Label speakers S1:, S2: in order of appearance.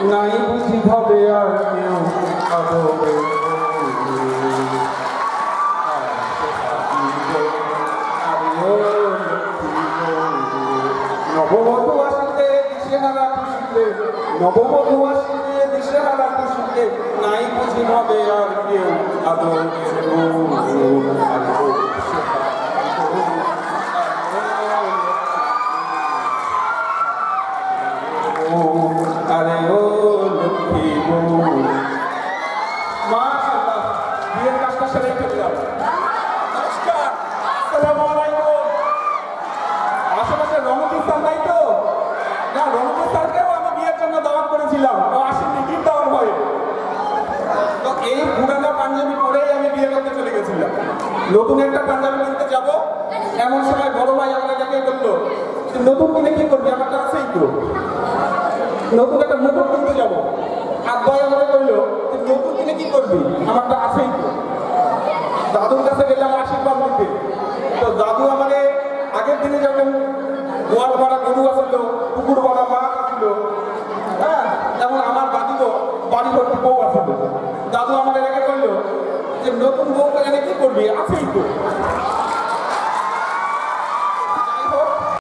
S1: নাই বুঝি হবে আর কেউ আদরে নববধূ আসিতে দিশেহারা খুশিতে নববধূ আসিতে দিশেহারা খুশিতে নাই বুঝি হবে আর কেউ আদরে আরে ও লক্ষ্মী বউ মাশাআল্লাহ বিয়ের কাজটা সেরে ফেললাম। নমস্কার, আসসালামু আলাইকুম। আশেপাশে রণজিৎ স্যার নাই তো? না, রণজিৎ স্যারকেও আমি বিয়ের জন্য দাওয়াত করেছিলাম, ও আসেননি, গিফট দেওয়ার ভয়ে। তো এই পুরানো পাঞ্জাবি পরেই আমি বিয়ে করতে চলে গেছিলাম। নতুন একটা পাঞ্জাবি কিনতে যাবো, এমন সময় বড় ভাই আমাকে ডেকে বললো, নতুন কিনে কি করবি, আমারটা আছেই তো। নতুন একটা মুকুট কিনতে যাবো, আব্বাই আমাকে বললো নতুন কিনে কি করবি, আমারটা আছেই তো। দাদুর কাছে গেলাম আশীর্বাদ নিতে। তো দাদু আমাকে আগের দিনে যখন গোয়াল ভরা গরু আসছিল, পুকুর ভরা মাছ আসছিল, হ্যাঁ, যেমন আমার দাদুও বাড়ি ভর্তি বউ আসছিল। দাদু আমাকে রেখে বললো যে নতুন বউ এনে কি করবি, আছেই তো।